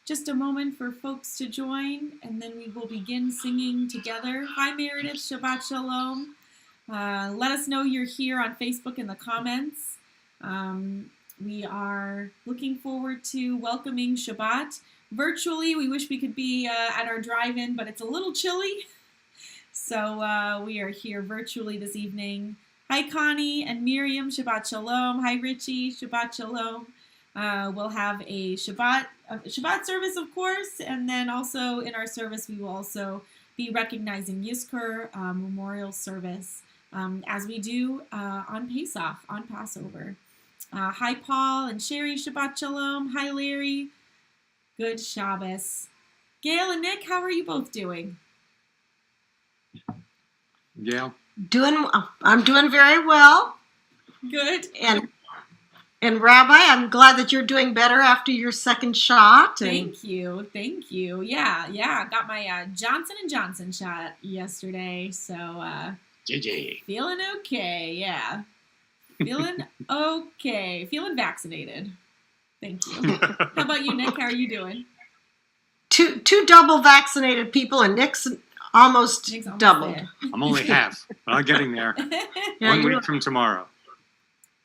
just a moment for folks to join, and then we will begin singing together. Hi, Meredith. Shabbat Shalom. Let us know you're here on Facebook in the comments. We are looking forward to welcoming Shabbat virtually. We wish we could be at our drive-in, but it's a little chilly. So we are here virtually this evening. Hi, Connie and Miriam. Shabbat Shalom. Hi, Richie. Shabbat Shalom. We'll have a Shabbat service, of course, and then also in our service we will also be recognizing Yizkor memorial service as we do on Pesach, on Passover. Hi, Paul and Sherry. Shabbat Shalom. Hi, Larry. Good Shabbos. Gail and Nick, how are you both doing? Gail? I'm doing very well. Good. And Rabbi, I'm glad that you're doing better after your second shot. Thank you. Yeah. Got my Johnson & Johnson shot yesterday, so JJ. feeling okay. Yeah, feeling okay. Feeling vaccinated. Thank you. How about you, Nick? How are you doing? Two double vaccinated people, and Nick's almost doubled. There. I'm only half, but I'm getting there. Yeah, 1 week from tomorrow.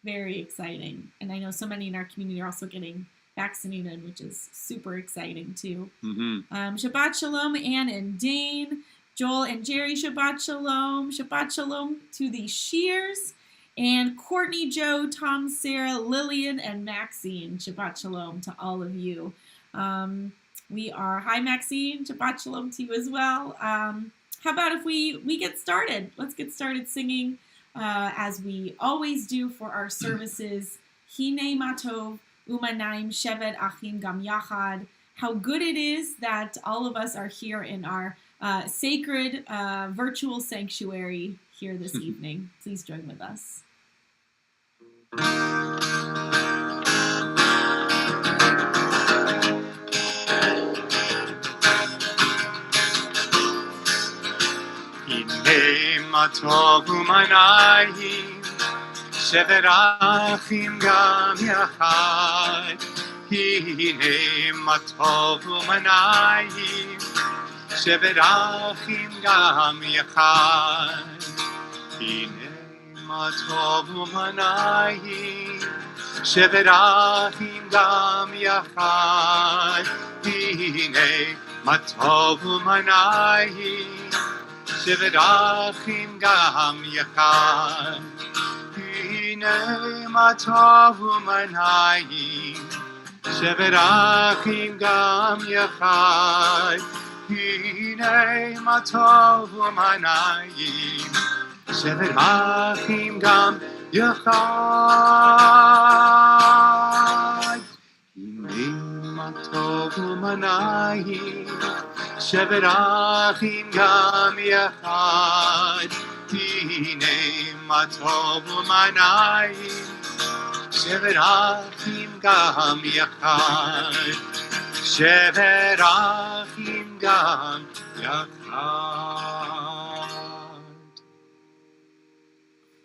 Very exciting. And I know so many in our community are also getting vaccinated, which is super exciting too. Mm-hmm. Shabbat Shalom, Ann and Dane, Joel and Jerry, Shabbat Shalom. Shabbat Shalom to the Shears, and Courtney, Joe, Tom, Sarah, Lillian, and Maxine. Shabbat Shalom to all of you. Hi, Maxine. Shabbat Shalom to you as well. How about if we get started? Let's get started singing. As we always do for our services, Hine Matov Umanaim Shevet Achim Gam Yachad. How good it is that all of us are here in our sacred virtual sanctuary here this evening. Please join with us. מה טוב ומנעים, שבת אחים גם יחד. הנה מה טוב ומנעים, שבת אחים גם יחד. הנה מה טוב ומנעים, שבת אחים גם יחד. הנה מה טוב ומנעים, שבת אחים גם יחד. הנה מה טוב ומנעים, שבת אחים גם יחד. הנה מה טוב ומנעים, שבת אחים גם יחד. הנה מה טוב ומנעים, שבת אחים גם יחד. הנה מה טוב ומנעים, שבת אחים גם יחד. שבת אחים גם יחד.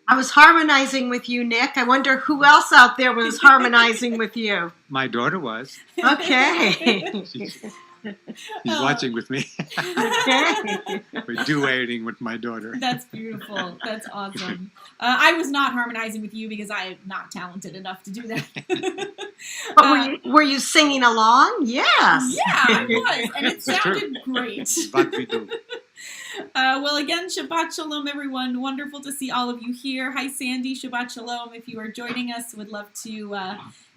I was harmonizing with you, Nick. I wonder who else out there was harmonizing with you. My daughter was. Okay. She's watching with me. Okay. We're duetting with my daughter. That's beautiful. That's awesome. I was not harmonizing with you because I am not talented enough to do that. But were you singing along? Yes. Yeah, I was, and it sounded great. But we do. Well, again, Shabbat Shalom, everyone. Wonderful to see all of you here. Hi, Sandy. Shabbat Shalom. If you are joining us, would love to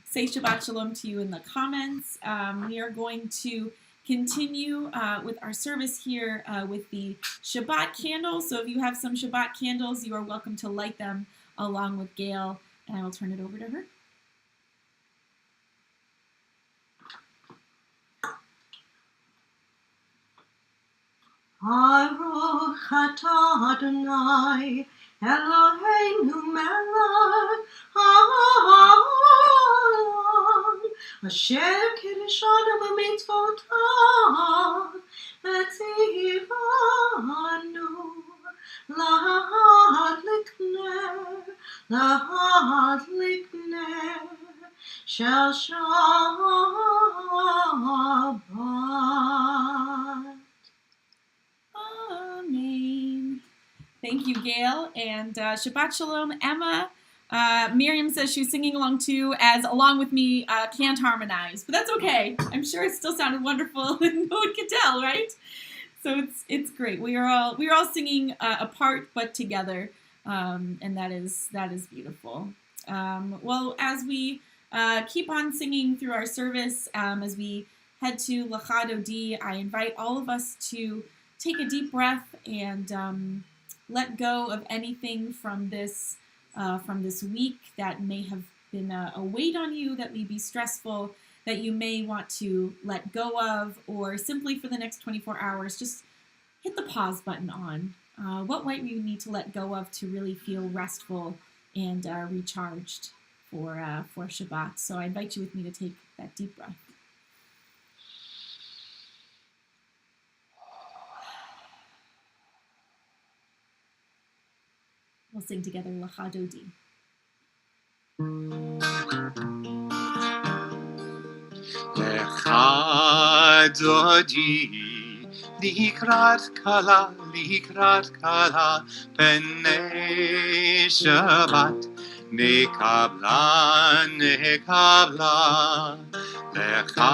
say Shabbat Shalom to you in the comments. We are going to continue with our service here with the Shabbat candles. So if you have some Shabbat candles, you are welcome to light them along with Gail, and I will turn it over to her. Baruch atah Adonai Eloheinu melech haolam asher kiddushanu b'mitzvotav etzivanu lahadlik ner shel Shabbat. Thank you, Gail. And Shabbat Shalom, Emma. Miriam says she's singing along too, as along with me can't harmonize, but that's okay. I'm sure it still sounded wonderful, and no one could tell, right? So it's great. We are all singing apart but together, and that is beautiful. Well, as we keep on singing through our service, as we head to Lecha Dodi, I invite all of us to take a deep breath and let go of anything from this week that may have been a weight on you, that may be stressful, that you may want to let go of, or simply for the next 24 hours, just hit the pause button on. What might we need to let go of to really feel restful and recharged for Shabbat? So I invite you with me to take that deep breath. We'll sing together Lecha Dodi. Lecha Dodi, likrat kala, Penei Shabbat, nekabla. Lecha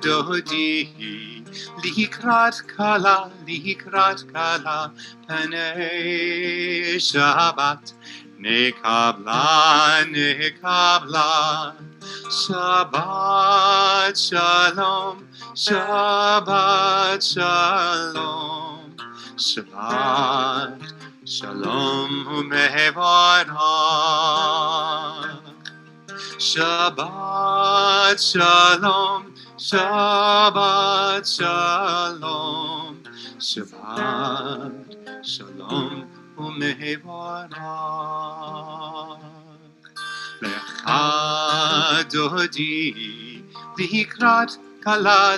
Dodi, likrat kala, Penei Shabbat, nekabla. Shabbat Shalom, Shabbat Shalom, Shabbat Shalom u'mevarach. Shabbat Shalom, Shabbat Shalom, Shabbat Shalom u'mevarach. Lecha Dodi, likrat kala,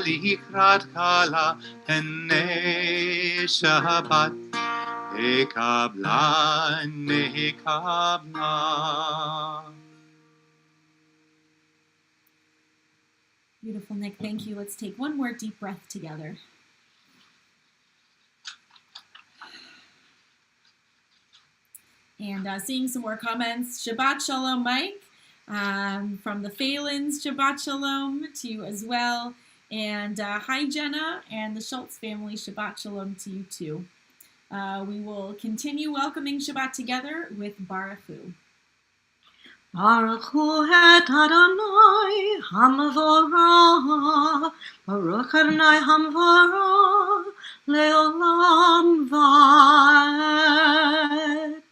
Penei Shabbat, nekabla. Beautiful, Nick. Thank you. Let's take one more deep breath together. And seeing some more comments. Shabbat Shalom, Mike. From the Phalens, Shabbat Shalom to you as well. And hi, Jenna and the Schultz family. Shabbat Shalom to you too. We will continue welcoming Shabbat together with Baruch Hu. Baruch Hu et Adonai Hamvorah, Baruch Adonai Hamvorah, Leolam Vaed.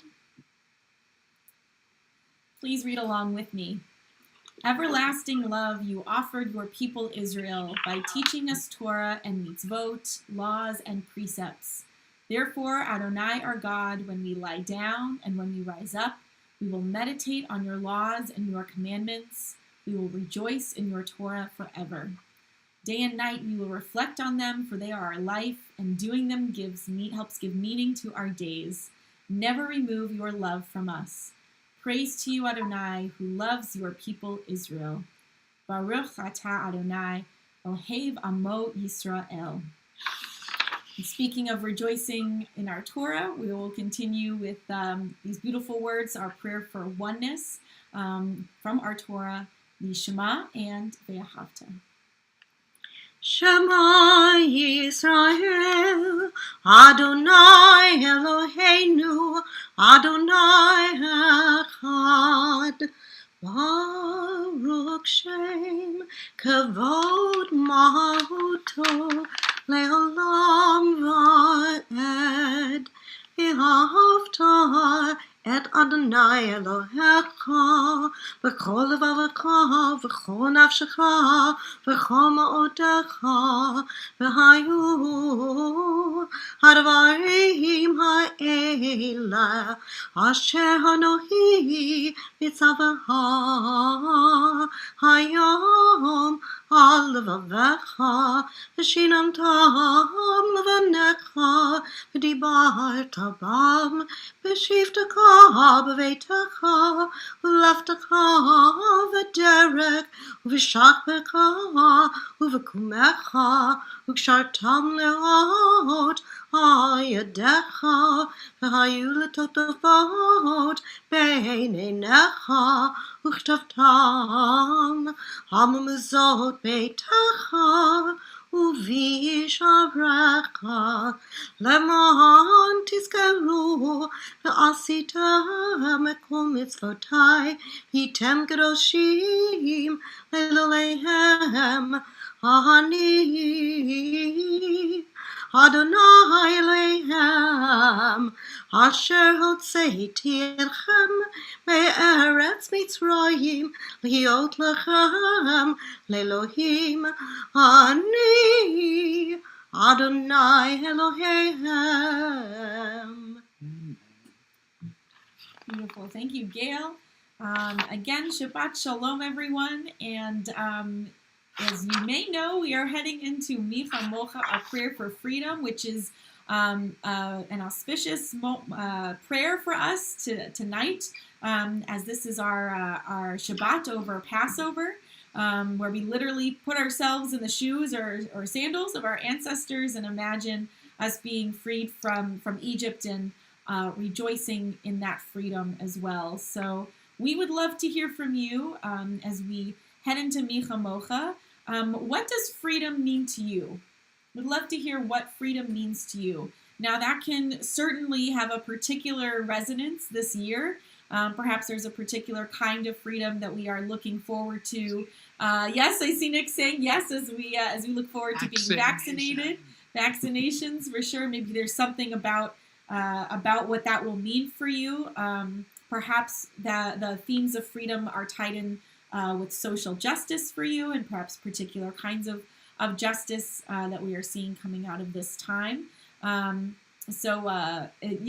Please read along with me. Everlasting love you offered your people Israel by teaching us Torah and mitzvot, laws and precepts. Therefore, Adonai our God, when we lie down and when we rise up, we will meditate on your laws and your commandments. We will rejoice in your Torah forever. Day and night we will reflect on them, for they are our life, and doing them helps give meaning to our days. Never remove your love from us. Praise to you, Adonai, who loves your people Israel. Baruch atah Adonai, Ohev Amo Yisrael. And speaking of rejoicing in our Torah, we will continue with these beautiful words, our prayer for oneness from our Torah, the Shema and Ve'ahavta. Shema Yisrael, Adonai Eloheinu, Adonai Echad. Baruch Shem, Kavod Mahuto, Leolam Vaed. Ve'ahavta et Adonai Elohecha, v'chol levavecha, v'chol nafshecha, v'chol ma'odecha, v'hayu hadvarim ha'ela, asher hanohi mitzavecha, hayom al levavecha, v'shinamtam levanecha, v'dibarta bam, v'shivtecha b'veitecha, v'leftecha v'derek, v'shachbecha, v'v'kumecha, v'kshartam le'ot, ידיך והיו לטוטפות בין עיניך וכתבתם הממזות ביתך ובישעריך למען תזכרו ועשיתם את כל מצוותי והייתם קדושים לאלוהיהם אני אדוני אלוהיהם אשר הוצאתי אתכם מארץ מצרים להיות לכם לאלוהים אני אדוני אלוהיהם. Beautiful. Thank you, Gail. Again, Shabbat Shalom, everyone. And as you may know, we are heading into Micha Mocha, our prayer for freedom, which is an auspicious prayer for us tonight, as this is our Shabbat over Passover, where we literally put ourselves in the shoes or sandals of our ancestors and imagine us being freed from Egypt and rejoicing in that freedom as well. So we would love to hear from you as we head into Micha Mocha. What does freedom mean to you? We'd love to hear what freedom means to you. Now, that can certainly have a particular resonance this year. Perhaps there's a particular kind of freedom that we are looking forward to. Yes, I see Nick saying yes as we look forward to being vaccinated. Vaccinations, for sure. Maybe there's something about what that will mean for you. Perhaps the themes of freedom are tied in with social justice for you, and perhaps particular kinds of justice that we are seeing coming out of this time.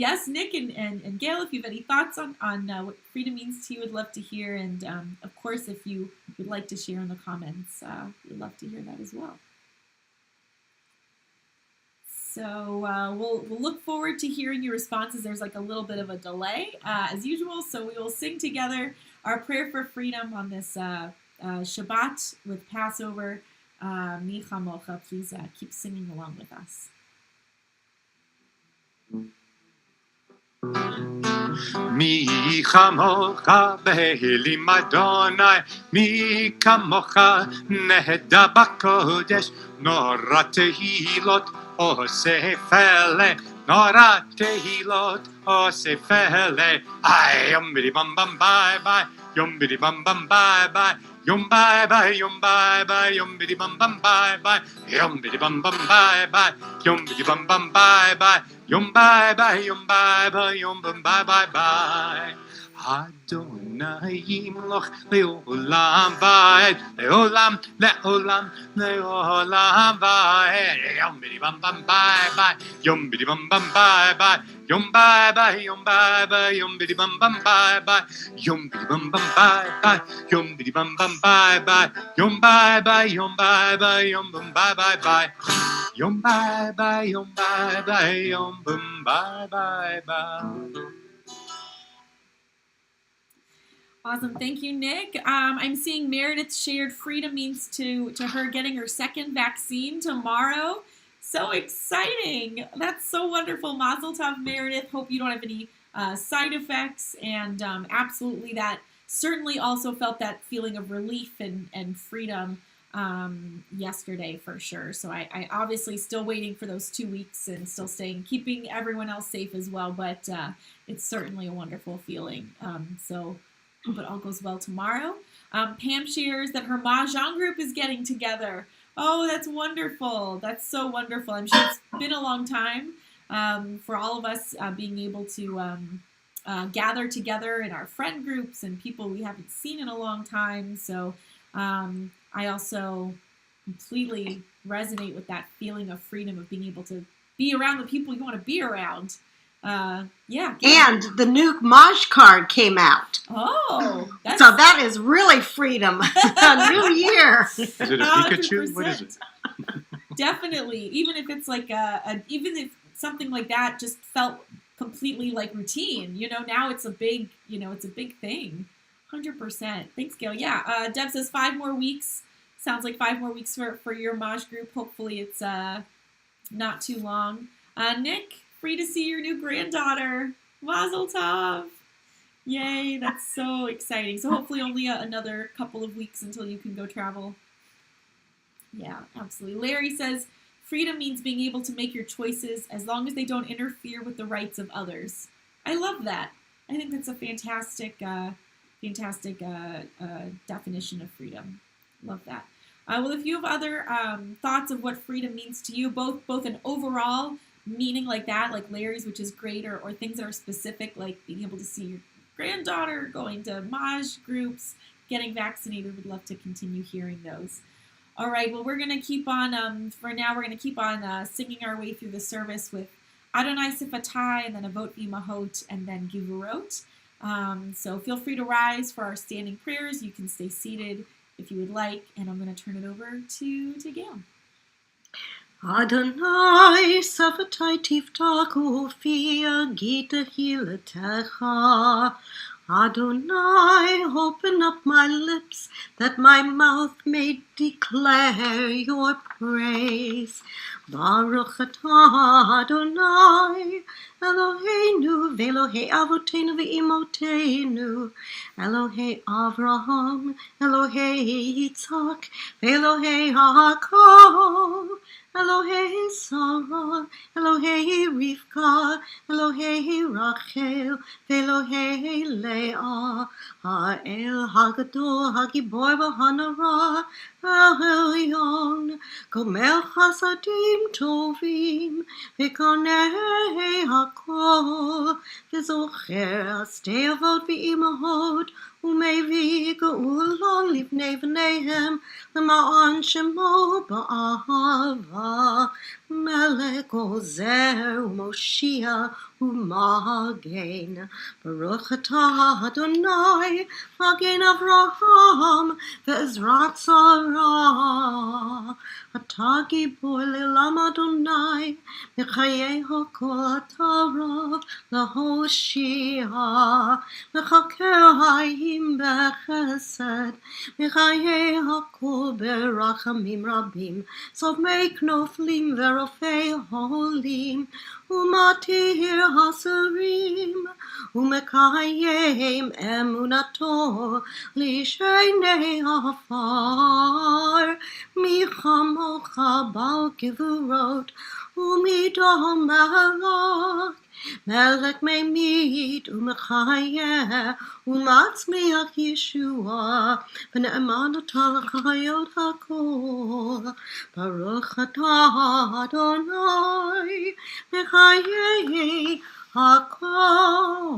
Yes, Nick and Gail, if you have any thoughts on what freedom means to you, would love to hear. And of course, if you would like to share in the comments, we'd love to hear that as well. So we'll look forward to hearing your responses. There's like a little bit of a delay, as usual. So we will sing together our prayer for freedom on this Shabbat with Passover, Micha Mocha. Please keep singing along with us. מי כמוך באלים אדוני, מי כמוך נהדר בקודש, נורא תהילות עושה פלא, נורא תהילות עושה פלא. יום בידי בם בם ביי ביי, יום בידי בם בם ביי ביי, יום ביי ביי, יום ביי ביי, יום בידי בם בם ביי ביי, יום בידי בם בם ביי ביי, יום בידי בם בם ביי ביי, יום ביי ביי, יום ביי ביי, יום בם ביי ביי ביי. אדוני ימלוך לעולם ועד, לעולם, לעולם, לעולם ועד. יום בידי בם בם ביי ביי, יום בידי בם בם ביי ביי, יום ביי ביי, יום ביי ביי, יום בידי בם בם ביי ביי, יום בידי בם בם ביי ביי, יום בידי בם בם ביי ביי, יום ביי ביי, יום ביי ביי, יום בם ביי ביי ביי, יום ביי ביי, יום ביי ביי, יום בם ביי ביי ביי. Awesome. Thank you, Nick. I'm seeing Meredith shared freedom means to her getting her second vaccine tomorrow. So exciting. That's so wonderful. Mazel tov, Meredith. Hope you don't have any side effects. And absolutely that certainly also felt that feeling of relief and freedom yesterday for sure. So I obviously still waiting for those 2 weeks and still keeping everyone else safe as well. But it's certainly a wonderful feeling. So hope it all goes well tomorrow. Pam shares that her Mahjong group is getting together. Oh, that's wonderful. That's so wonderful. I'm sure it's been a long time for all of us being able to gather together in our friend groups and people we haven't seen in a long time. So I also completely resonate with that feeling of freedom of being able to be around the people you want to be around. Yeah. And the new Maj card came out. Oh. So that is really freedom. A new year. Is it a Pikachu? 100%. What is it? Definitely. Even if it's like even if something like that just felt completely like routine, now it's a big thing. 100%. Thanks, Gail. Yeah. Deb says 5 more weeks. Sounds like 5 more weeks for your Maj group. Hopefully it's not too long. Nick, free to see your new granddaughter. Mazel tov. Yay, that's so exciting. So hopefully only another couple of weeks until you can go travel. Yeah, absolutely. Larry says, freedom means being able to make your choices as long as they don't interfere with the rights of others. I love that. I think that's a fantastic definition of freedom. Love that. Well, if you have other thoughts of what freedom means to you, both an overall meaning like that, like Larry's, which is great, or things that are specific, like being able to see your granddaughter, going to Maj groups, getting vaccinated, we'd love to continue hearing those. All right, well, we're going to keep on, for now, we're going to keep on singing our way through the service with Adonai Sifatai, and then Avot V'Imahot, and then Givurot. So feel free to rise for our standing prayers. You can stay seated if you would like, and I'm going to turn it over to Gail. Adonai Sifatai Tiftaku Fia Gita Hilatecha. Adonai, open up my lips, that my mouth may declare your praise. Baruch atah Adonai, Eloheinu, Velohei Avotenu ve'imotenu, Elohei Avraham, Elohei Yitzhak, Velohei Yaakov, Elohei Sarah, Elohei Rivka, Elohei Rachel, Velohei Leah, Ha'el Hagadol, Hagibor v'Hanara, Ha'elyon, Gomel Chasadim Tovim, V'konei Hakol, V'zocher Astei Avot v'Imahot, Umevi Geula Livnei V'neihem, L'ma'an Shemo Ba'ahava, Melech Ozer U'Moshiach U'Magen. Baruch atah Adonai, Magen Avraham Ve'ezrat Sarah. Atah Gibor Le'lam Adonai, Mechayei HaKol Atah L'Hoshia. Mechaker Hayim B'Chesed, Mechayei HaKol B'Rachamim Rabim. So make Noflim Verofei Holim, Umatir Hasurim, Umekayim Emunato, Lishnei Afar, Michamocha Bal Givurot, Umidom Malak, Melech Meimid, Umechayeh, Umatzmiach Yeshua, V'ne'eman Talachayot HaKol, Baruch atah Adonai, Mechayei HaKol,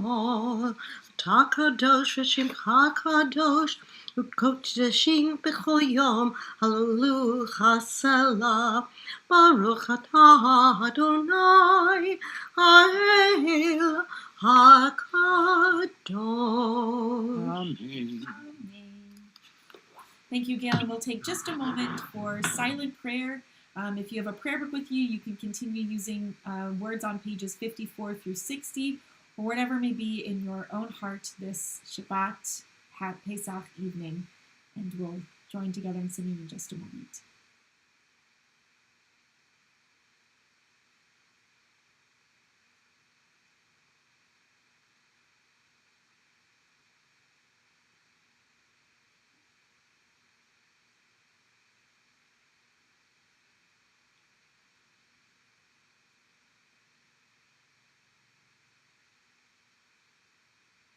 Atah Kadosh v'Shimcha Kadosh, U'kodeshim b'chol yom, Hallelujah Selah, Baruch atah Adonai, Ha'el HaKadosh. Amen. Thank you, Gail. We'll take just a moment for silent prayer. If you have a prayer book with you, you can continue using words on pages 54 through 60, or whatever may be in your own heart this Shabbat Pesach evening. And we'll join together in singing in just a moment.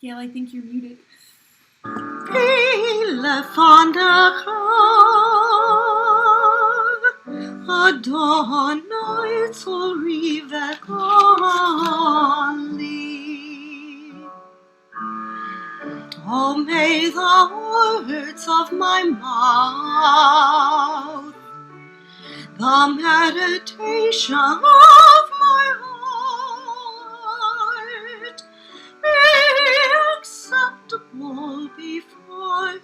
Gail, I think you're muted. Adonai tzori v'koli. Oh, may the words of my mouth, the meditation of my heart, be acceptable before you.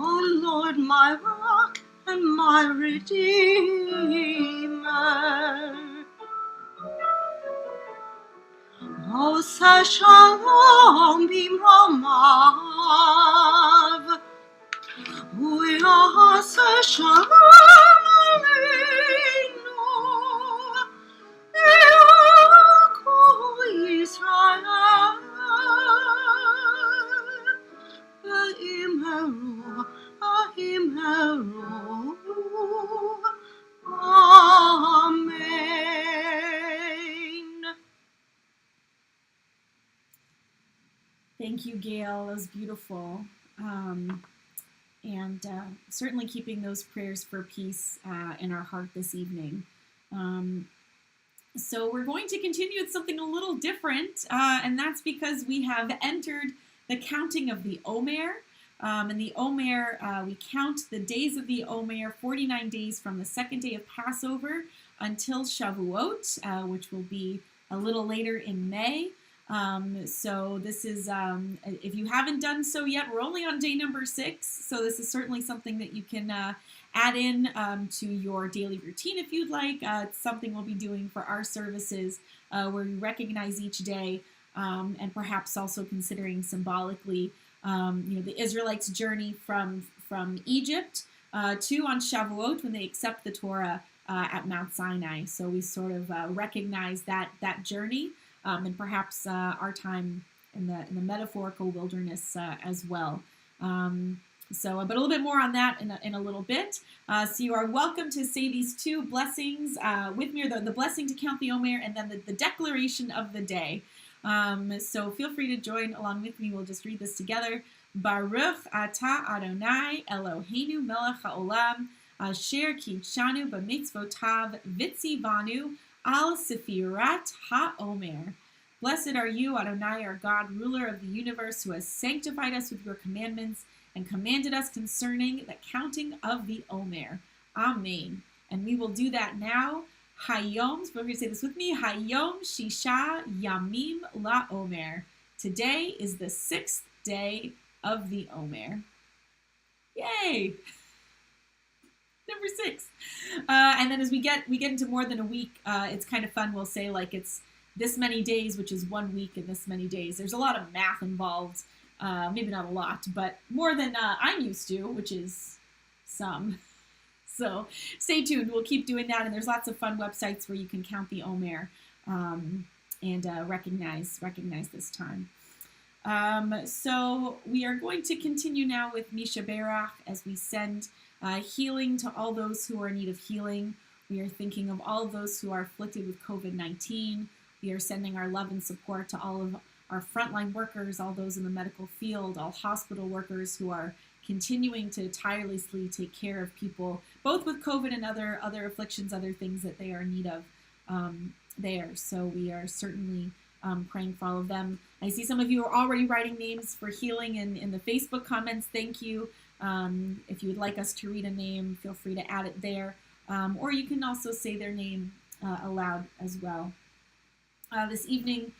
Oh Lord, my rock and my redeemer. Oh, say shalom b'mamav. Uyah say shalom aleinu. Baruch. Amen. Thank you, Gail. That was beautiful. And certainly keeping those prayers for peace in our heart this evening. So we're going to continue with something a little different, and that's because we have entered the counting of the Omer. And the Omer, we count the days of the Omer, 49 days from the second day of Passover until Shavuot, which will be a little later in May. So this is, if you haven't done so yet, we're only on day number 6. So this is certainly something that you can add in to your daily routine if you'd like. It's something we'll be doing for our services where we recognize each day and perhaps also considering symbolically the Israelites' journey from Egypt to on Shavuot when they accept the Torah at Mount Sinai. So we sort of recognize that journey and perhaps our time in the metaphorical wilderness as well. But a little bit more on that in a little bit. So you are welcome to say these two blessings with me, or the blessing to count the Omer, and then the declaration of the day. So feel free to join along with me. We'll just read this together. Baruch atah Adonai Eloheinu melech haolam asher kidshanu b'mitzvotav v'tzivanu al sefirat ha'omer. Blessed are you, Adonai, our God, ruler of the universe, who has sanctified us with your commandments and commanded us concerning the counting of the Omer. Amen. And we will do that now. Hayom, so we're going to say this with me. Hayom Shisha Yamim La Omer. Today is the 6th day of the Omer. Yay! Number 6. And then as we get into more than a week, it's kind of fun. We'll say like it's this many days, which is 1 week, and this many days. There's a lot of math involved. Maybe not a lot, but more than I'm used to, which is some. So stay tuned. We'll keep doing that, and there's lots of fun websites where you can count the Omer and recognize this time. So we are going to continue now with Misha Berach as we send healing to all those who are in need of healing. We are thinking of all of those who are afflicted with COVID-19. We are sending our love and support to all of our frontline workers, all those in the medical field, all hospital workers who are continuing to tirelessly take care of people, both with COVID and other afflictions, other things that they are in need of there. So we are certainly praying for all of them. I see some of you are already writing names for healing in the Facebook comments. Thank you. If you would like us to read a name, feel free to add it there. Or you can also say their name aloud as well. This evening,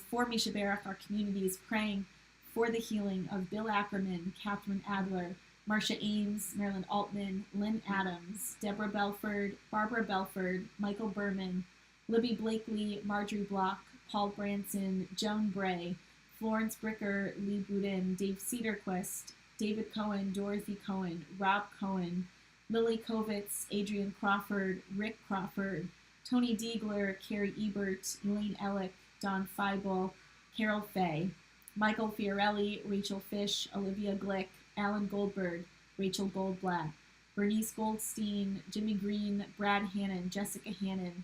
for Misha Berach, our community is praying for the healing of Bill Ackerman, Catherine Adler, Marcia Ames, Marilyn Altman, Lynn Adams, Deborah Belford, Barbara Belford, Michael Berman, Libby Blakely, Marjorie Block, Paul Branson, Joan Bray, Florence Bricker, Lee Boudin, Dave Cedarquist, David Cohen, Dorothy Cohen, Rob Cohen, Lily Kovitz, Adrian Crawford, Rick Crawford, Tony Diegler, Carrie Ebert, Elaine Ellick, Don Feibel, Carol Fay, Michael Fiorelli, Rachel Fish, Olivia Glick, Alan Goldberg, Rachel Goldblatt, Bernice Goldstein, Jimmy Green, Brad Hannon, Jessica Hannon,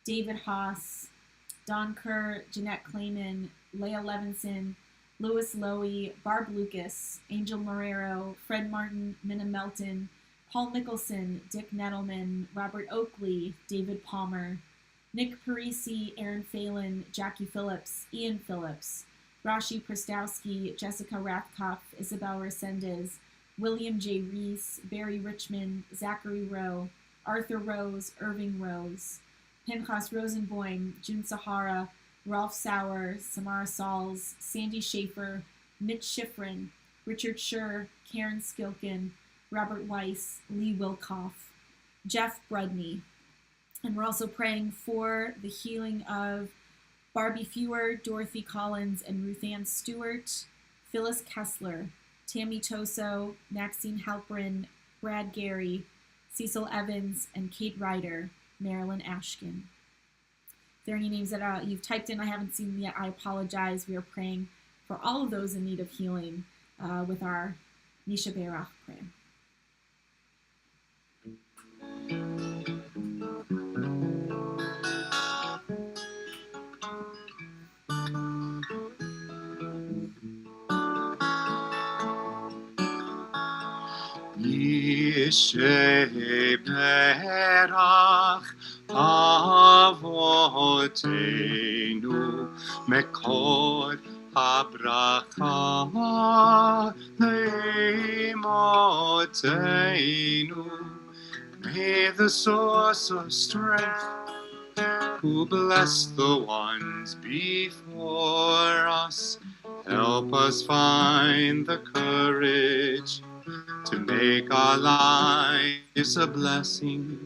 David Haas, Don Kerr, Jeanette Clayman, Leah Levinson, Louis Lowy, Barb Lucas, Angel Marrero, Fred Martin, Minna Melton, Paul Mickelson, Dick Nettleman, Robert Oakley, David Palmer, Nick Parisi, Aaron Phelan, Jackie Phillips, Ian Phillips, Rashi Prostowski, Jessica Rathkoff, Isabel Resendez, William J. Reese, Barry Richmond, Zachary Rowe, Arthur Rose, Irving Rose, Pinchas Rosenboim, June Sahara, Ralph Sauer, Samara Sauls, Sandy Schaefer, Mitch Schifrin, Richard Schur, Karen Skilkin, Robert Weiss, Lee Wilkoff, Jeff Brudney. And we're also praying for the healing of Barbie Fewer, Dorothy Collins, and Ruth Ann Stewart, Phyllis Kessler, Tammy Toso, Maxine Halperin, Brad Gary, Cecil Evans, and Kate Ryder, Marilyn Ashkin. If there are any names that you've typed in I haven't seen yet, I apologize. We are praying for all of those in need of healing with our Misha Berach prayer. sheberach avotenu mekor habracha leimotenu. May the source of strength, who bless the ones before us, help us find the courage to make our lives a blessing,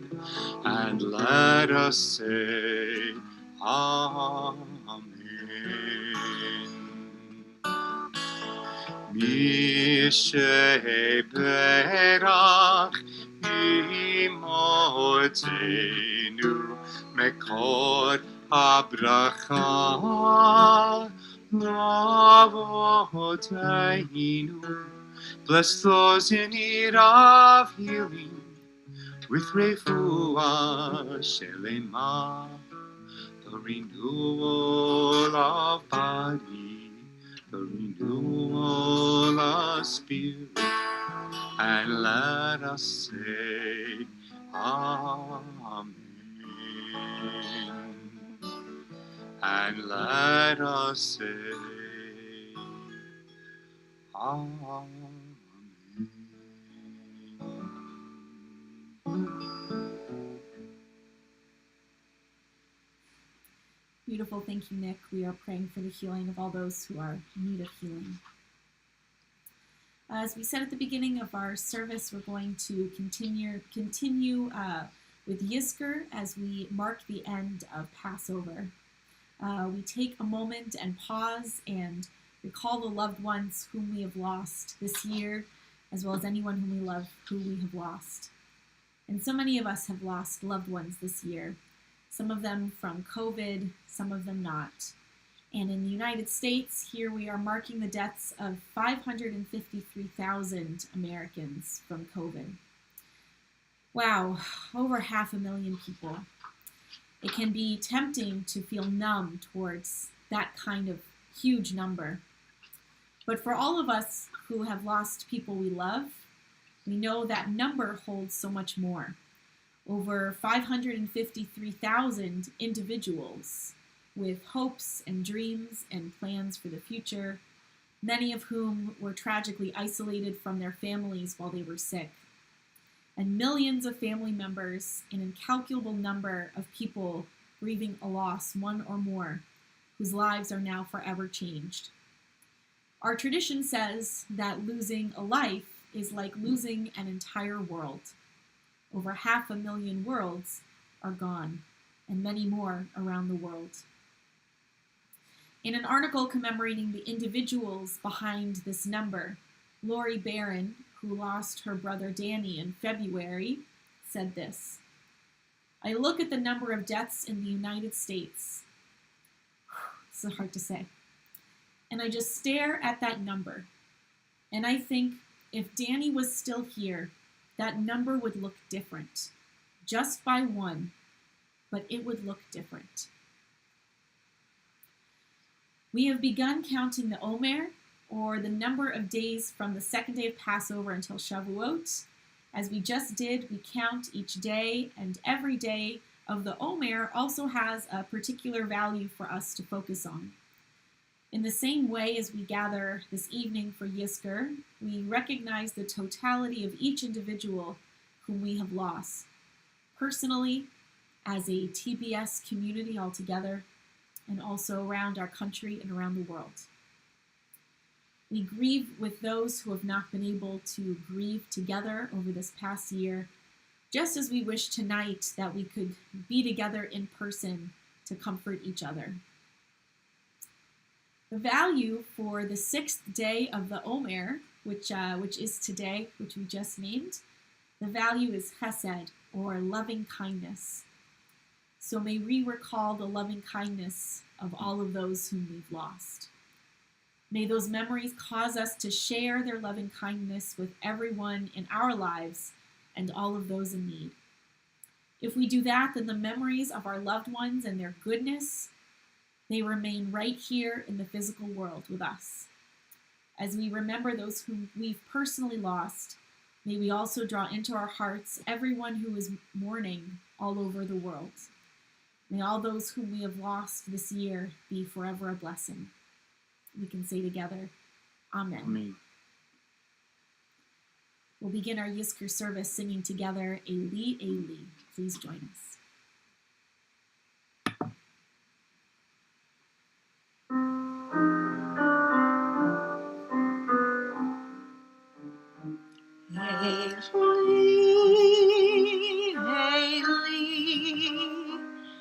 and let us say Amen. Misheberach imotenu mekor habracha lavotenu. Bless those in need of healing with refuah shelema, the renewal of body, the renewal of spirit, and let us say Amen. And let us say Amen. Beautiful. Thank you, Nick. We are praying for the healing of all those who are in need of healing. As we said at the beginning of our service, we're going to continue with Yizkor as we mark the end of Passover. We take a moment and pause and recall the loved ones whom we have lost this year, as well as anyone whom we love who we have lost. And so many of us have lost loved ones this year, some of them from COVID, some of them not. And in the United States, here we are marking the deaths of 553,000 Americans from COVID. Wow, over 500,000 people. It can be tempting to feel numb towards that kind of huge number. But for all of us who have lost people we love, we know that number holds so much more. Over 553,000 individuals with hopes and dreams and plans for the future, many of whom were tragically isolated from their families while they were sick. And millions of family members, an incalculable number of people grieving a loss, one or more, whose lives are now forever changed. Our tradition says that losing a life is like losing an entire world. Over 500,000 worlds are gone, and many more around the world. In an article commemorating the individuals behind this number, Lori Barron, who lost her brother Danny in February, said this: "I look at the number of deaths in the United States." It's so hard to say. "And I just stare at that number. And I think if Danny was still here, that number would look different. Just by one, but it would look different." We have begun counting the Omer, or the number of days from the second day of Passover until Shavuot. As we just did, we count each day, and every day of the Omer also has a particular value for us to focus on. In the same way as we gather this evening for Yizkor, we recognize the totality of each individual whom we have lost, personally, as a TBS community altogether, and also around our country and around the world. We grieve with those who have not been able to grieve together over this past year, just as we wish tonight that we could be together in person to comfort each other. The value for the sixth day of the Omer, which is today, which we just named, the value is chesed, or loving kindness. So may we recall the loving kindness of all of those whom we've lost. May those memories cause us to share their loving kindness with everyone in our lives and all of those in need. If we do that, then the memories of our loved ones and their goodness, they remain right here in the physical world with us. As we remember those whom we've personally lost, May we also draw into our hearts everyone who is mourning all over the world. May all those whom we have lost this year be forever a blessing. We can say together, Amen. Amen. We'll begin our Yizkor service singing together, Eli, Eli. Please join us.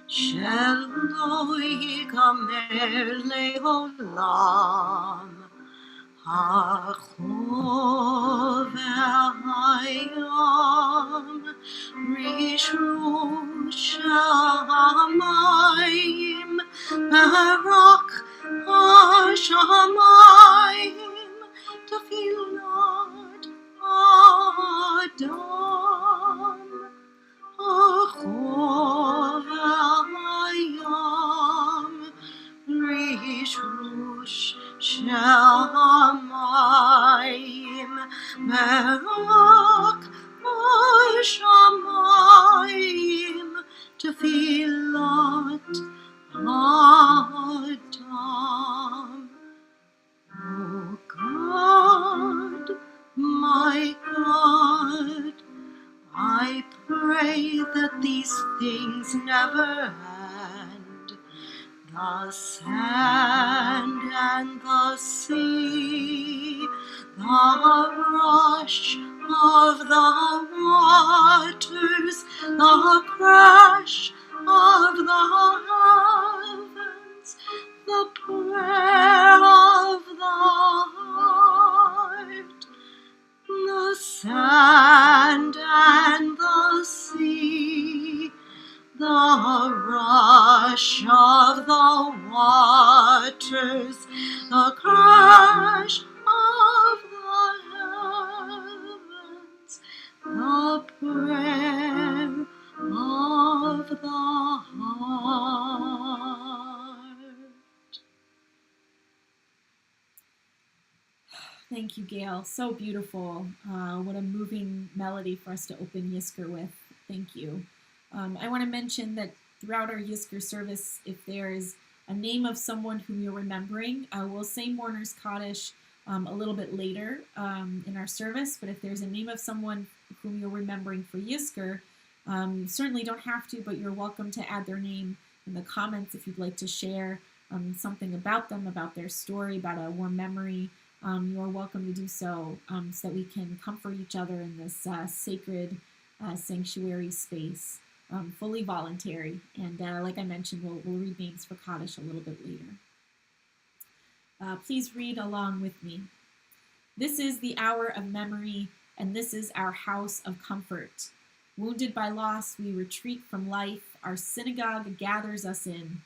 Shelo yigamer leolam, hachov hayom, rishru shamayim, barak hashamayim, tefilat Adam. Achov hayom, rishrush shamayim, barak hashamayim, tefilat Adam. Oh God, my God, I pray that these things never end. The sand and the sea, the rush of the waters, the crash of the heavens, the prayer of the heart, the sand and the sea, the rush of the waters, the crash of the heavens, the prayer of the heart. Thank you, Gail. So beautiful. What a moving melody for us to open Yizkor with. Thank you. I want to mention that throughout our Yizkor service, if there is a name of someone whom you're remembering, we'll say Mourner's Kaddish a little bit later in our service, but if there's a name of someone whom you're remembering for Yizkor, certainly don't have to, but you're welcome to add their name in the comments if you'd like to share something about them, about their story, about a warm memory. You are welcome to do so so that we can comfort each other in this sacred sanctuary space, fully voluntary. And like I mentioned, we'll read names for Kaddish a little bit later. Please read along with me. This is the hour of memory, and this is our house of comfort. Wounded by loss, we retreat from life. Our synagogue gathers us in.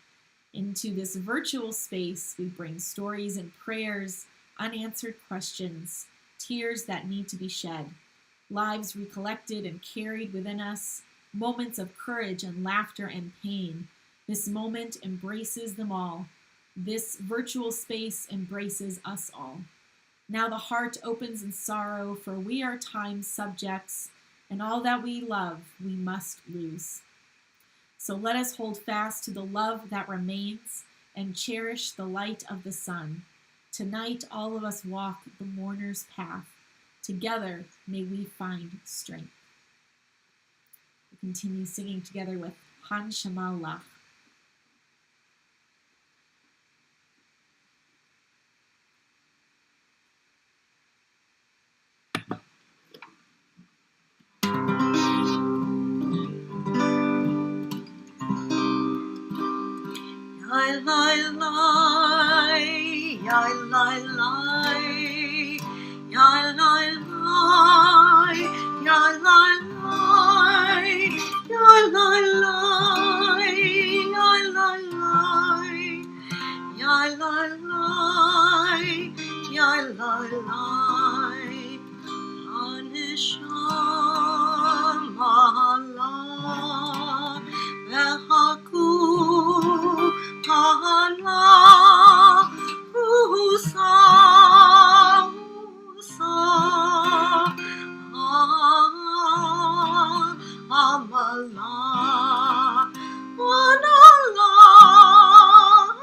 Into this virtual space, we bring stories and prayers, unanswered questions, tears that need to be shed, lives recollected and carried within us, moments of courage and laughter and pain. This moment embraces them all. This virtual space embraces us all. Now the heart opens in sorrow, for we are time's subjects, and all that we love we must lose. So let us hold fast to the love that remains and cherish the light of the sun. Tonight, all of us walk the mourner's path. Together, may we find strength. We'll continue singing together with Han Shema Lach. Song Allah, on Allah,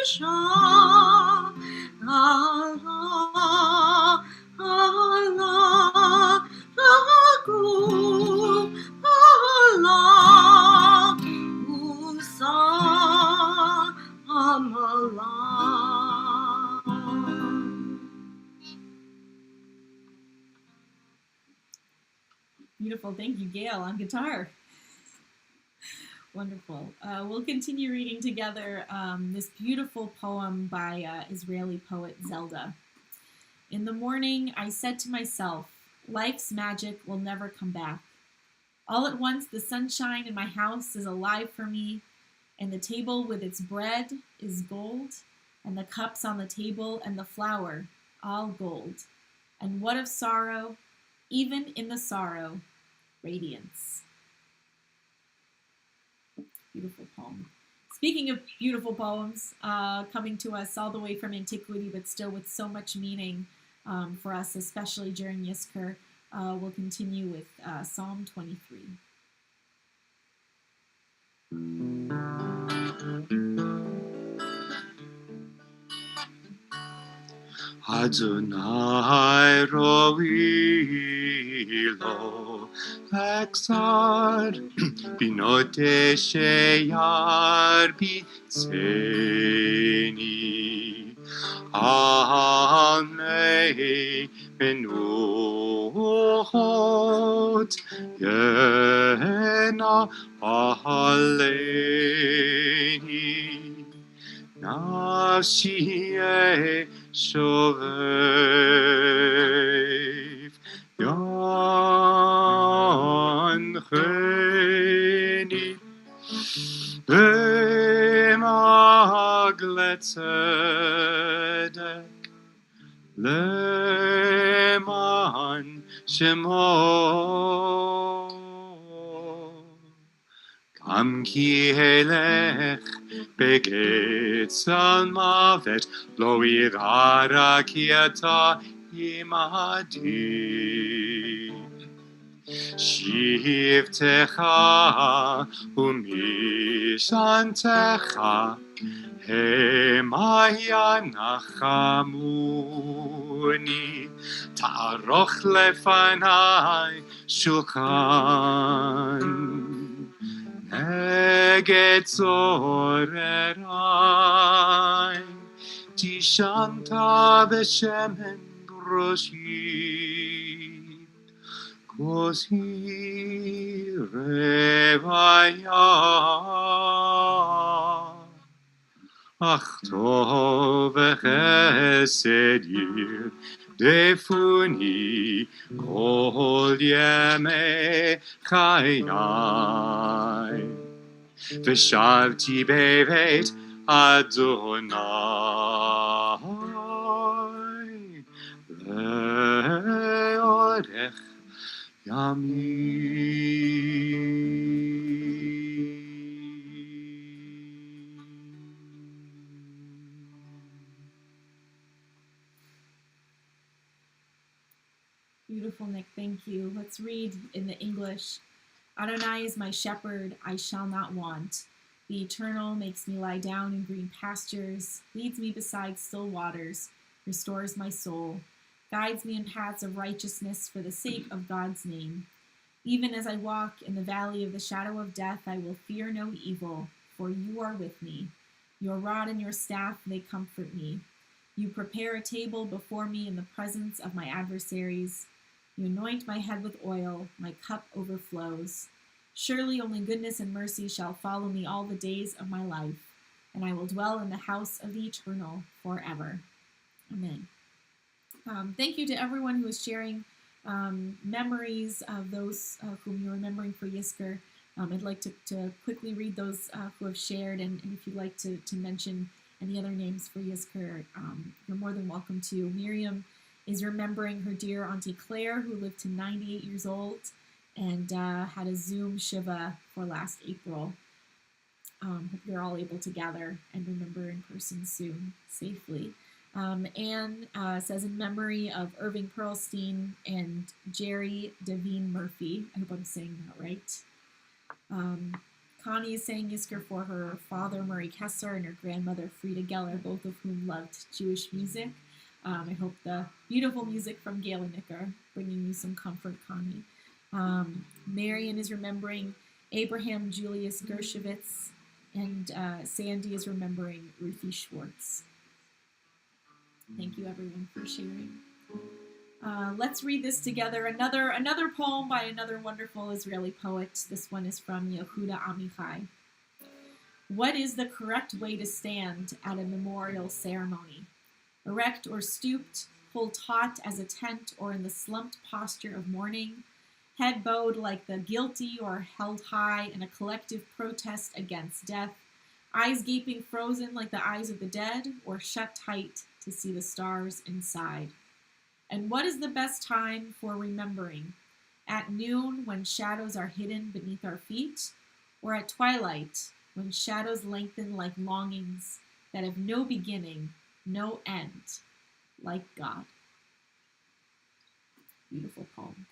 Shah, Allah, Allah, Ragu, Allah, Musa, Allah. Beautiful. Thank you, Gail, on guitar. Wonderful. We'll continue reading together this beautiful poem by Israeli poet Zelda. In the morning, I said to myself, life's magic will never come back. All at once, the sunshine in my house is alive for me, and the table with its bread is gold, and the cups on the table and the flour, all gold. And what of sorrow? Even in the sorrow, radiance. Beautiful poem. Speaking of beautiful poems, coming to us all the way from antiquity, but still with so much meaning for us, especially during Yizkor, we'll continue with Psalm 23. Adonai roi lo exar binote sheyar bitzeni amei menuchot yena aleni nafshi shovev yancheni b'magle tzedek leman shemo Am ki helech begets al mavet lo irara ki ata imadi shivtecha umishantecha hemaya nachamuni ta'aroch lefanai shulchan Neged zorerai, tishanta b'shemen broshi, kosi revaya, ach tov v'chesed ירדפוני כל ימי חיי. ושבתי בבית אדוני לאורך ימים. Beautiful, Nick. Thank you. Let's read in the English. Adonai is my shepherd, I shall not want. The Eternal makes me lie down in green pastures, leads me beside still waters, restores my soul, guides me in paths of righteousness for the sake of God's name. Even as I walk in the valley of the shadow of death, I will fear no evil, for you are with me. Your rod and your staff, they comfort me. You prepare a table before me in the presence of my adversaries. You anoint my head with oil, my cup overflows. Surely only goodness and mercy shall follow me all the days of my life, and I will dwell in the house of the Eternal forever. Amen. Thank you to everyone who is sharing memories of those whom you're remembering for Yizkor. I'd like to quickly read those who have shared, and if you'd like to mention any other names for Yizkor, you're more than welcome to. Miriam is remembering her dear Auntie Claire, who lived to 98 years old and had a Zoom Shiva for last April. Hope you're all able to gather and remember in person soon, safely. Anne says, in memory of Irving Pearlstein and Jerry Devine Murphy. I hope I'm saying that right. Connie is saying Yizkor for her father, Murray Kessler, and her grandmother, Frida Geller, both of whom loved Jewish music. I hope the beautiful music from Gail and Nick are bringing you some comfort, Connie. Marion is remembering Abraham Julius Gershowitz, and Sandy is remembering Ruthie Schwartz. Thank you, everyone, for sharing. Let's read this together. Another poem by another wonderful Israeli poet. This one is from Yehuda Amichai. What is the correct way to stand at a memorial ceremony? Erect or stooped, pulled taut as a tent, or in the slumped posture of mourning, head bowed like the guilty or held high in a collective protest against death, eyes gaping frozen like the eyes of the dead, or shut tight to see the stars inside. And what is the best time for remembering? At noon, when shadows are hidden beneath our feet, or at twilight, when shadows lengthen like longings that have no beginning, no end, like God. Beautiful poem.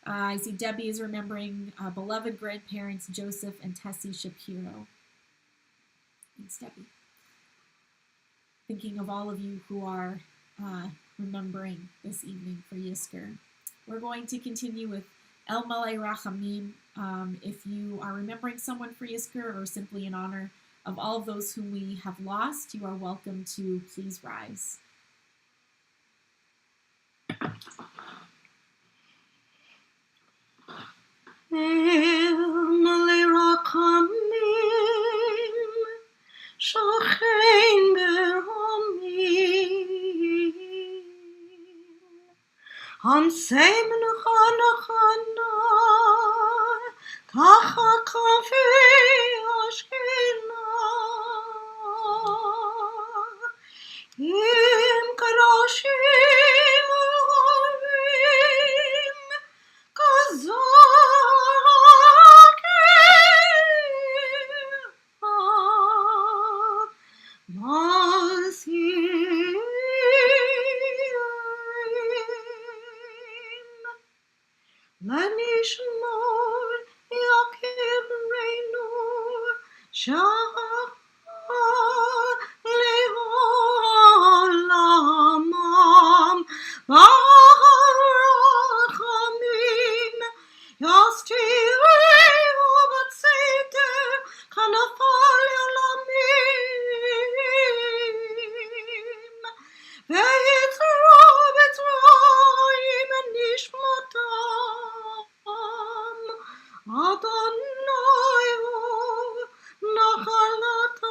I see Debbie is remembering beloved grandparents Joseph and Tessie Shapiro. Thanks, Debbie. Thinking of all of you who are remembering this evening for Yizkor. We're going to continue with El Malei Rachamim. If you are remembering someone for Yizkor or simply in honor of all of those whom we have lost, you are welcome to please rise. El Malei Rachamim Shochein Beromim Hansei Menachana Kacha Kafi Ashkina Im Karashim Orim Lanishmor Yakim Reinu Shah Leolamam Barachamim Yastiri Obatsete Kanafal Yolamim Ve'yitru B'Tzrayim Nishmatam Adonai Hu Nachalatam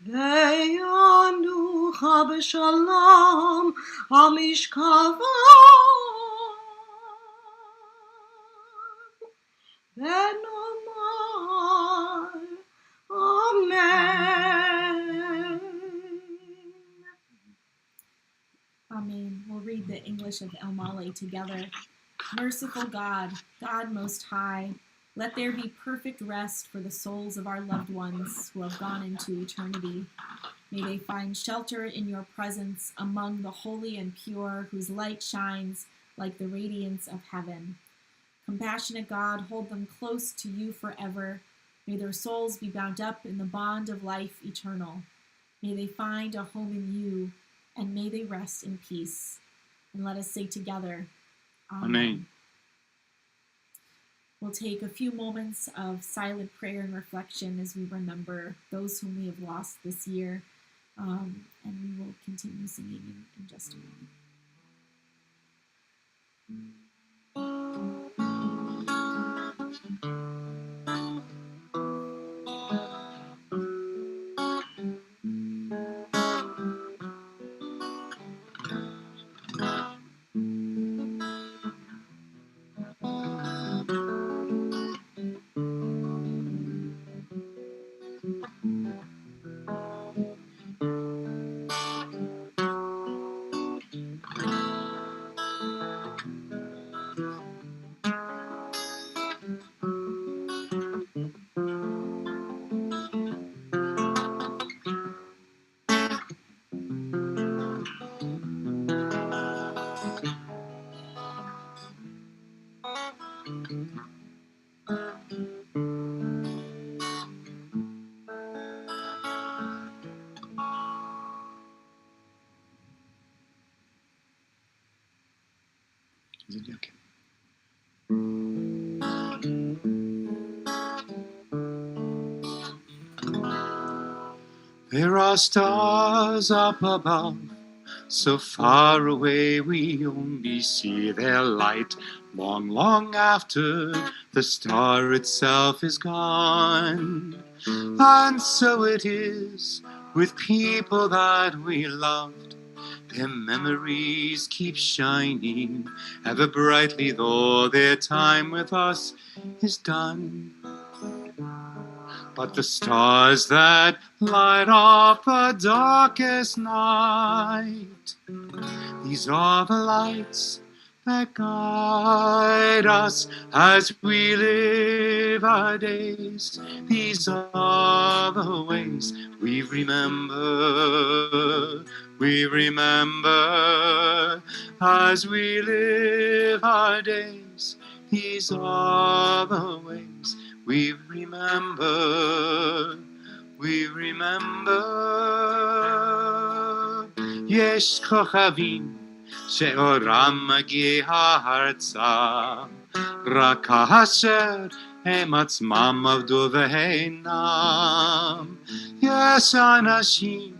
Ve'yanucha b'shalom Amishkavam Ve'nomar Amen. Amen. We'll read the English of El Malei together. Merciful God, God Most High, let there be perfect rest for the souls of our loved ones who have gone into eternity. May they find shelter in your presence among the holy and pure, whose light shines like the radiance of heaven. Compassionate God, hold them close to you forever. May their souls be bound up in the bond of life eternal. May they find a home in you, and may they rest in peace. And let us say together, Amen. We'll take a few moments of silent prayer and reflection as we remember those whom we have lost this year, and we will continue singing in just a moment. There are stars up above, so far away we only see their light long, long after the star itself is gone. And so it is with people that we loved. Their memories keep shining ever brightly, though their time with us is done. But the stars that light up the darkest night, these are the lights that guide us as we live our days. These are the ways we remember as we live our days. These are the ways we remember. יש כוכבים שאורם מגיע ארצה, רק כאשר הם עצמם עבדו והנם. יש אנשים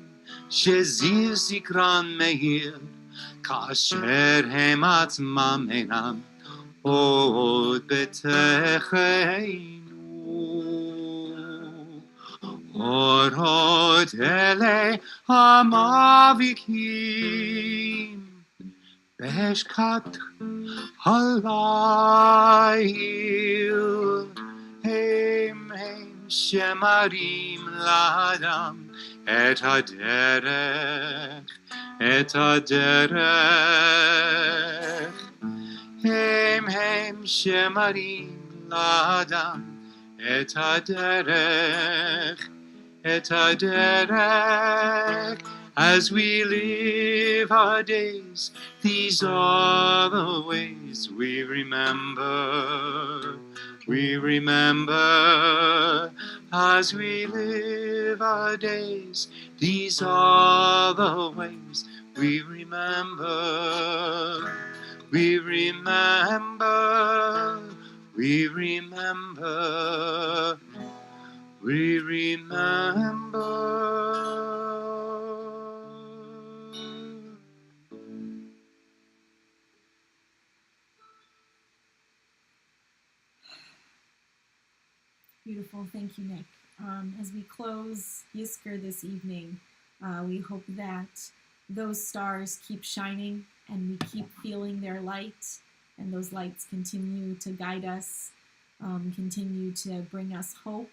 שזיו זכרם מאיר, כאשר הם עצמם אינם עוד בתוכנו. אורות אלה המאביקים בחשכת הליל, הם שמראים לאדם את הדרך, הם שמראים לאדם את הדרך. As we live our days, these are the ways we remember. As we live our days, these are the ways we remember. We remember. Beautiful. Thank you, Nick. As we close Yizkor this evening, we hope that those stars keep shining and we keep feeling their light, and those lights continue to guide us, continue to bring us hope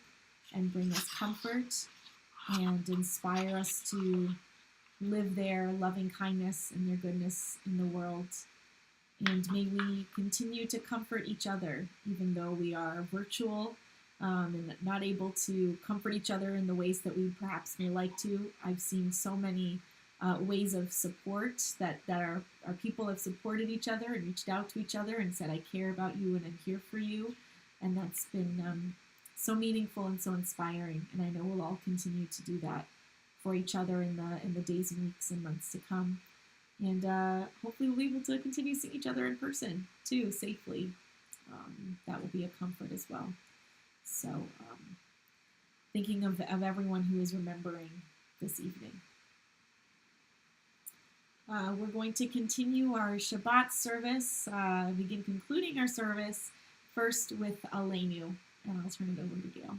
and bring us comfort and inspire us to live their loving kindness and their goodness in the world. And may we continue to comfort each other, even though we are virtual and not able to comfort each other in the ways that we perhaps may like to. I've seen so many ways of support that our people have supported each other and reached out to each other and said, I care about you and I'm here for you. And that's been so meaningful and so inspiring. And I know we'll all continue to do that for each other in the days and weeks and months to come. And hopefully we'll be able to continue seeing each other in person too, safely. That will be a comfort as well. So thinking of everyone who is remembering this evening. We're going to continue our Shabbat service, begin concluding our service first with Aleinu, and I'll turn it over to Gail.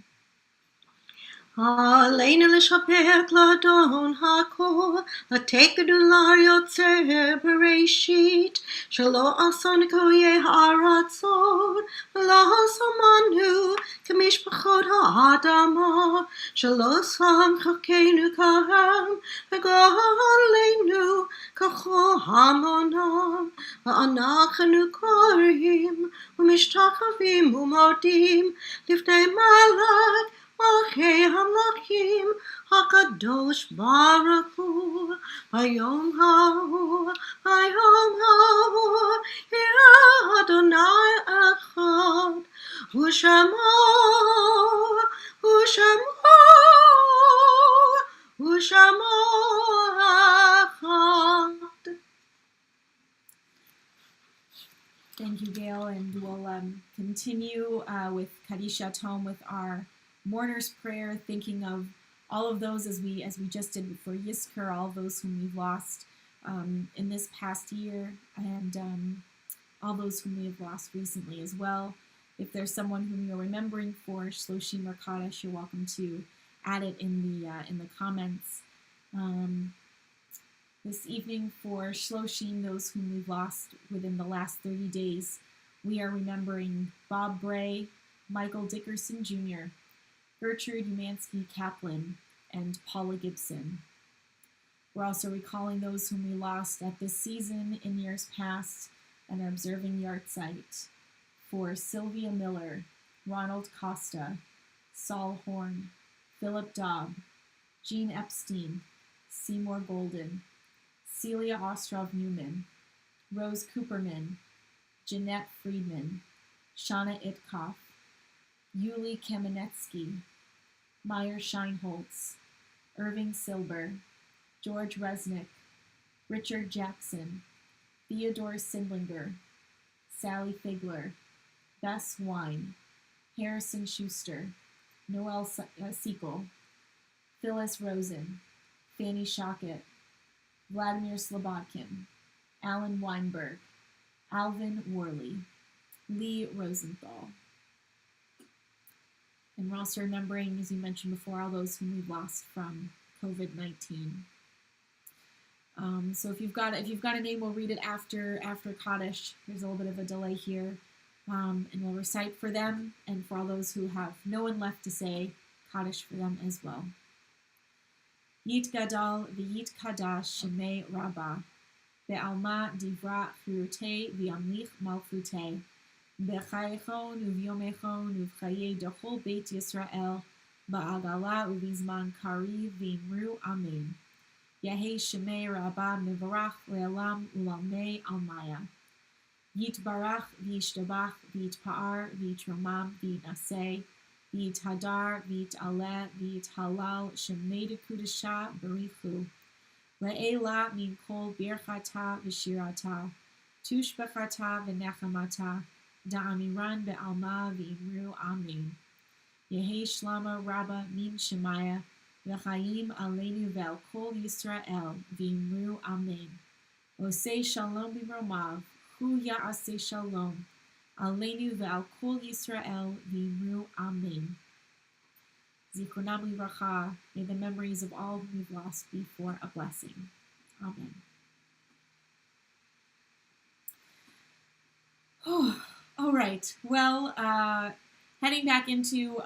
עלינו לשפר לדון הכל, לתת גדולה יוצר בראשית, שלא עשנו גויי הרצון, ולא שמנו כמשפחות האדמה, שלא שם חלקנו כהם, וגואלנו ככל המונם, ואנחנו קוראים ומשתחווים ומודים לפני מלך מלכי המלכים הקדוש ברוך הוא. היום ההוא יראה אדוני אחד, ושמו אחד. Thank you, Gail, and we'll continue with Kaddish Yatom with our mourner's prayer, thinking of all of those as we just did for Yizkor, all of those whom we've lost in this past year, and all those whom we have lost recently as well. If there's someone whom you're remembering for Shloshim or Kaddish, you're welcome to add it in the comments. This evening for Shloshim, those whom we've lost within the last 30 days, we are remembering Bob Bray, Michael Dickerson Jr., Gertrude Umansky Kaplan, and Paula Gibson. We're also recalling those whom we lost at this season in years past and are observing Yartzeit for Sylvia Miller, Ronald Costa, Saul Horn, Philip Dobb, Jean Epstein, Seymour Golden, Celia Ostrov Newman, Rose Cooperman, Jeanette Friedman, Shauna Itkoff, Yuli Kamenetsky, Meyer Scheinholz, Irving Silber, George Resnick, Richard Jackson, Theodore Sindlinger, Sally Figler, Bess Wine, Harrison Schuster, Noel Siekel, Phyllis Rosen, Fanny Shockett, Vladimir Slobodkin, Alan Weinberg, Alvin Worley, Lee Rosenthal. And we're also remembering, as you mentioned before, all those whom we've lost from COVID-19. So if you've got a name, we'll read it after Kaddish. There's a little bit of a delay here, and we'll recite for them and for all those who have no one left to say Kaddish for them as well. Yit Gadol v'Yit Kadash Shemei Rabbah Be'alma Divra Chirutei v'Yamlich Malchutei B'chayechon uVyomechon uVchaye Dachol Beit Yisrael Ba'agala uVizman Kari v'Imru Amen. Yehei Shemei Rabbah Mevarach Le'alam Ulamei Almaya. Yitbarach v'Yishtabach v'Yitpa'ar v'Yitromam v'Yitnaseh v'Yithadar v'Yit'aleh v'Yithalal Shemei Dekudesha Barichu Le'ela min kol birchata v'shirata tushbechata v'nechamata da'amiran be'alma v'imru amen. Yehi shlama rabba min shemaya v'chayim aleinu ve'al kol Yisrael v'imru amen. Osei shalom b'romav hu ya'aseh shalom aleinu ve'al kol Yisrael v'imru amen. Zichronam livracha, may the memories of all whom we've lost be for a blessing. Amen. Oh, all right. Well, heading back into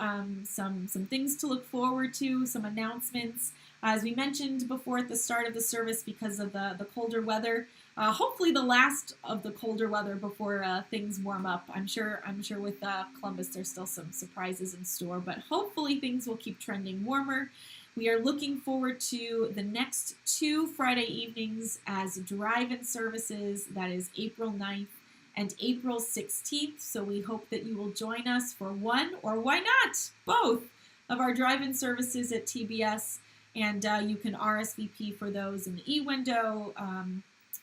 some things to look forward to, some announcements. As we mentioned before at the start of the service, because of the colder weather, hopefully the last of the colder weather before things warm up. I'm sure with Columbus there's still some surprises in store, but hopefully things will keep trending warmer. We are looking forward to the next 2 Friday evenings as drive-in services. That is April 9th and April 16th. So we hope that you will join us for one, or why not, both of our drive-in services at TBS. And you can RSVP for those in the e-window,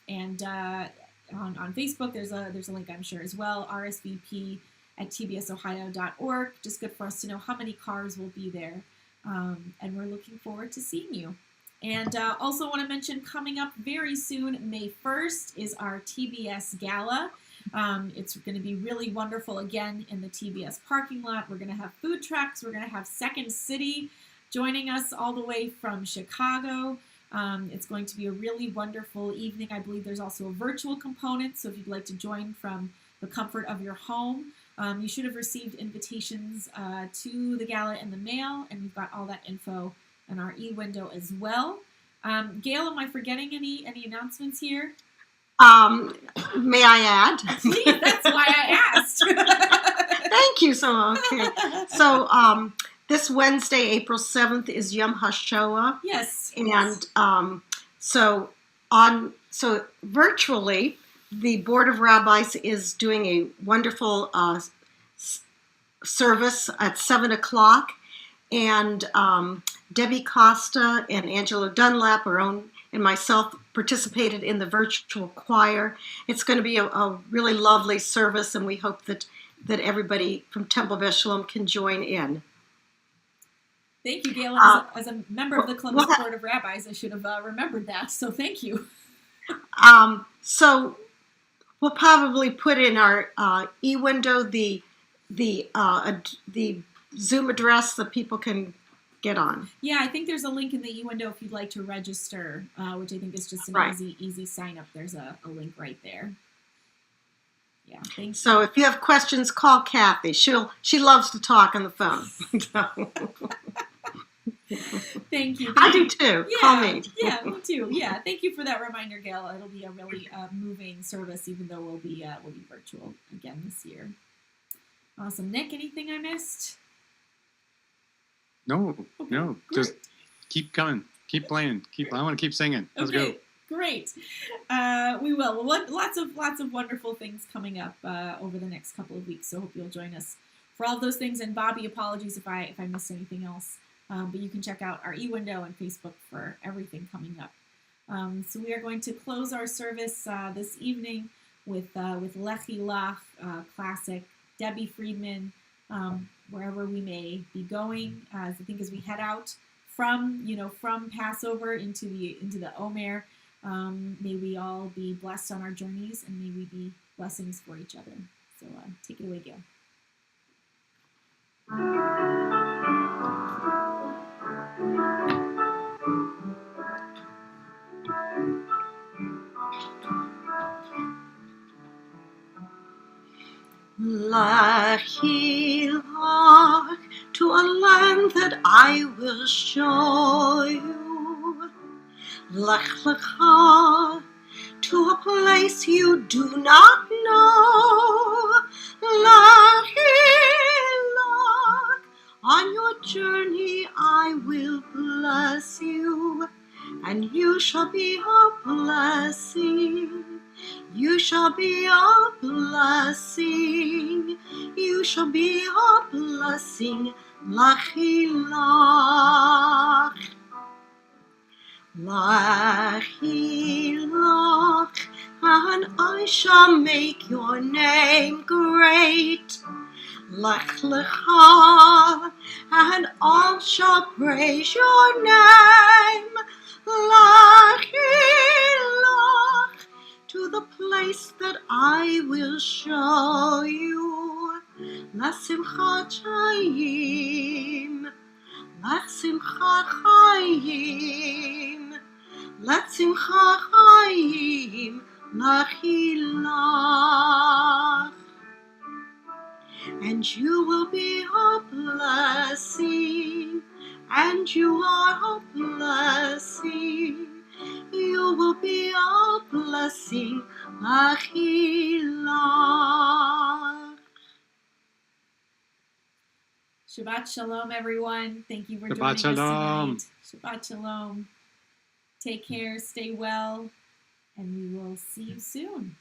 and on Facebook there's a link, I'm sure, as well. RSVP at tbsohio.org. Just good for us to know how many cars will be there, and we're looking forward to seeing you. And also want to mention, coming up very soon, May 1st is our TBS Gala. It's going to be really wonderful again in the TBS parking lot. We're going to have food trucks. We're going to have Second City joining us all the way from Chicago. It's going to be a really wonderful evening. I believe there's also a virtual component, so if you'd like to join from the comfort of your home, you should have received invitations to the gala in the mail, and we've got all that info in our e-window as well. Gail, am I forgetting any announcements here? May I add? Please, that's why I asked. Thank you. So, this Wednesday, April 7th, is Yom HaShoah. Yes. And so virtually, the Board of Rabbis is doing a wonderful service at 7 o'clock. And Debbie Costa and Angelo Dunlap, our own and myself participated in the virtual choir. It's going to be a really lovely service, and we hope that everybody from Temple Beth Shalom can join in. Thank you, Gail. As a member of the Columbus Board of Rabbis, I should have remembered that, so thank you. So we'll probably put in our e-window the Zoom address that people can get on. Yeah, I think there's a link in the e-window if you'd like to register, which I think is just an easy sign up. There's a link right there. Yeah, thanks. So if you have questions, call Kathy. She loves to talk on the phone. Thank you. I do too. Yeah, call me. Yeah, me too. Yeah, thank you for that reminder, Gail. It'll be a really moving service, even though we'll be virtual again this year. Awesome, Nick. Anything I missed? No, okay, no. Great. Just keep coming, keep playing, I want to keep singing. Let's go. Great. We will. Well, lots of wonderful things coming up over the next couple of weeks. So hope you'll join us for all of those things. And Bobby, apologies if I missed anything else. But you can check out our e-window and Facebook for everything coming up. So we are going to close our service this evening with Lechi Lach classic, Debbie Friedman, wherever we may be going. As we head out from Passover into the Omer. May we all be blessed on our journeys, and may we be blessings for each other. So take it away, Gail. Lechi Lach, to a land that I will show you. Lech Lecha, to a place you do not know. Lechi Lach, on your journey I will bless you, and you shall be a blessing. You shall be a blessing. You shall be a blessing. Lechi Lach. Lechi Lach, and I shall make your name great. Lech Lecha, and all shall praise your name. Lechi Lach, to the place that I will show you. L'simchat chayim, l'simchat chayim, l'simchat chayim, lechi lach. And you will be a blessing, and you are a blessing. You will be a blessing, lechi lach. Shabbat Shalom, everyone. Thank you for Shabbat joining Shalom. us tonight. Shabbat Shalom. Take care, stay well, and we will see you soon.